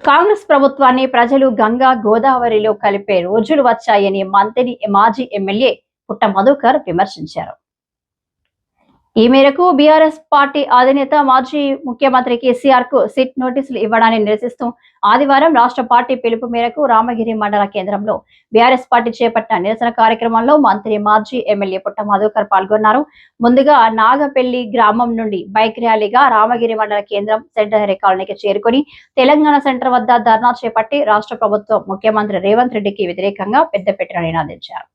కాంగ్రెస్ ప్రభుత్వాన్ని ప్రజలు గంగా గోదావరిలో కలిపే రోజులు వచ్చాయని మంత్రి మాజీ ఎమ్మెల్యే పుట్ట మధుకర్ విమర్శించారు. ఈ మేరకు బీఆర్ఎస్ పార్టీ అధినేత మాజీ ముఖ్యమంత్రి కేసీఆర్ కు సిట్ నోటీసులు ఇవ్వడాన్ని నిరసిస్తూ ఆదివారం రాష్ట్ర పార్టీ పిలుపు మేరకు రామగిరి మండల కేంద్రంలో బీఆర్ఎస్ పార్టీ చేపట్టిన నిరసన కార్యక్రమంలో మంత్రి మాజీ ఎమ్మెల్యే పుట్ట మధుకర్ పాల్గొన్నారు. ముందుగా నాగపల్లి గ్రామం నుండి బైక్ ర్యాలీగా రామగిరి మండల కేంద్రం సెంటనరీ కాలనీకి చేరుకుని తెలంగాణ సెంటర్ వద్ద ధర్నా చేపట్టి రాష్ట్ర ప్రభుత్వం ముఖ్యమంత్రి రేవంత్ రెడ్డికి వ్యతిరేకంగా పెద్దపీటను నినాదించారు.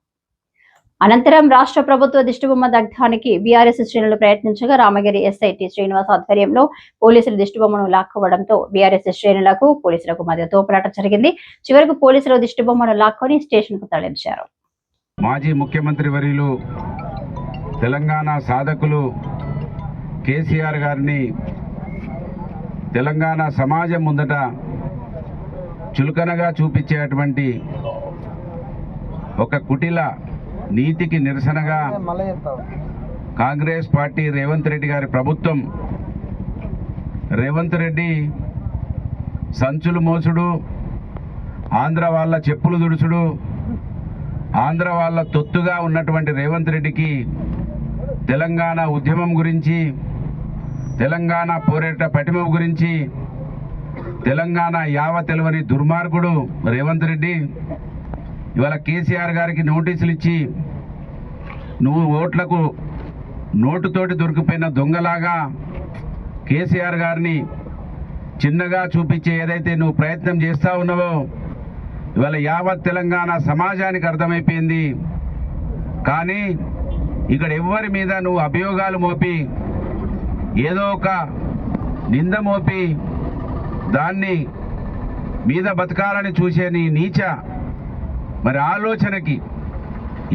అనంతరం రాష్ట్ర ప్రభుత్వ దిష్టిబొమ్మ దగ్ధానికి బీఆర్ఎస్ శ్రేణులు ప్రయత్నించగా రామగిరి ఎస్ఐటి శ్రీనివాస్ ఆధ్వర్యంలో పోలీసులు దిష్టిబొమ్మను లాక్కోవడంతో బీఆర్ఎస్ శ్రేణులకు పోలీసులకు మధ్య తోపులాట జరిగింది. చివరకు పోలీసులు దిష్టిబొమ్మను లాక్కొని స్టేషన్ కు తరలించారు. మాజీ ముఖ్యమంత్రి వర్యులు తెలంగాణ సాధకులు కేసీఆర్ గారిని తెలంగాణ సమాజం ముందట చులకనగా చూపించేటువంటి ఒక కుటిల నీతికి నిరసనగా కాంగ్రెస్ పార్టీ రేవంత్ రెడ్డి గారి ప్రభుత్వం రేవంత్ రెడ్డి సంచులు మోసుడు, ఆంధ్ర వాళ్ళ చెప్పులు దుడుచుడు, ఆంధ్ర వాళ్ళ తొత్తుగా ఉన్నటువంటి రేవంత్ రెడ్డికి తెలంగాణ ఉద్యమం గురించి, తెలంగాణ పోరాట పటిమ గురించి, తెలంగాణ యావ తెలవని దుర్మార్గుడు రేవంత్ రెడ్డి ఇవాళ కేసీఆర్ గారికి నోటీసులు ఇచ్చి నువ్వు ఓట్లకు నోటుతోటి దొరికిపోయిన దొంగలాగా కేసీఆర్ గారిని చిన్నగా చూపించే ఏదైతే నువ్వు ప్రయత్నం చేస్తా ఉన్నావో ఇవాళ యావత్ తెలంగాణ సమాజానికి అర్థమైపోయింది. కానీ ఇక్కడ ఎవరి మీద నువ్వు అభియోగాలు మోపి ఏదో ఒక నింద మోపి దాన్ని మీద బతకాలని చూసే నీ నీచ మరి ఆలోచనకి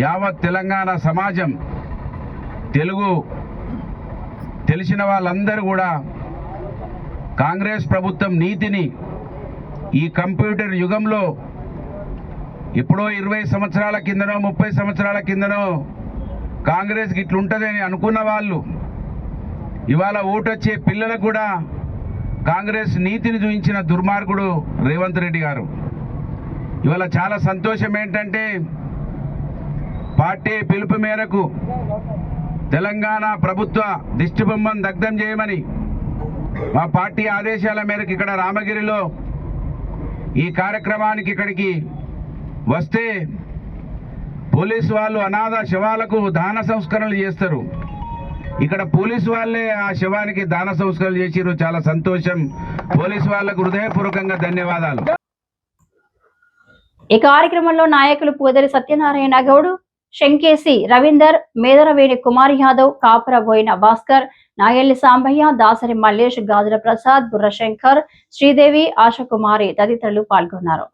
యావత్ తెలంగాణ సమాజం తెలుగు తెలిసిన వాళ్ళందరూ కూడా కాంగ్రెస్ ప్రభుత్వం నీతిని ఈ కంప్యూటర్ యుగంలో ఎప్పుడో 20 సంవత్సరాల కిందనో 30 సంవత్సరాల కిందనో కాంగ్రెస్కి ఇట్లుంటుందని అనుకున్న వాళ్ళు ఇవాళ ఓటొచ్చే పిల్లలకు కూడా కాంగ్రెస్ నీతిని చూపించిన దుర్మార్గుడు రేవంత్ రెడ్డి గారు. ఇవాళ చాలా సంతోషం ఏంటంటే పార్టీ పిలుపు మేరకు తెలంగాణ ప్రభుత్వ దిష్టిబొమ్మను దగ్ధం చేయమని మా పార్టీ ఆదేశాల మేరకు ఇక్కడ రామగిరిలో ఈ కార్యక్రమానికి ఇక్కడికి వస్తే పోలీసు వాళ్ళు అనాథ శవాలకు దాన సంస్కరణలు చేస్తారు. ఇక్కడ పోలీసు వాళ్ళే ఆ శవానికి దాన సంస్కరణలు చేసిరు. చాలా సంతోషం. పోలీసు వాళ్ళకు హృదయపూర్వకంగా ధన్యవాదాలు. ఈ కార్యక్రమంలో నాయకులు పూదరి సత్యనారాయణ గౌడ్, శంకేసి రవీందర్, మేదరవేణి కుమార్ యాదవ్, కాపురబోయిన భాస్కర్, నాగెల్లి సాంబయ్య, దాసరి మల్లేష్, గాజుల ప్రసాద్, బుర్రశంకర్, శ్రీదేవి, ఆశకుమారి తదితరులు పాల్గొన్నారు.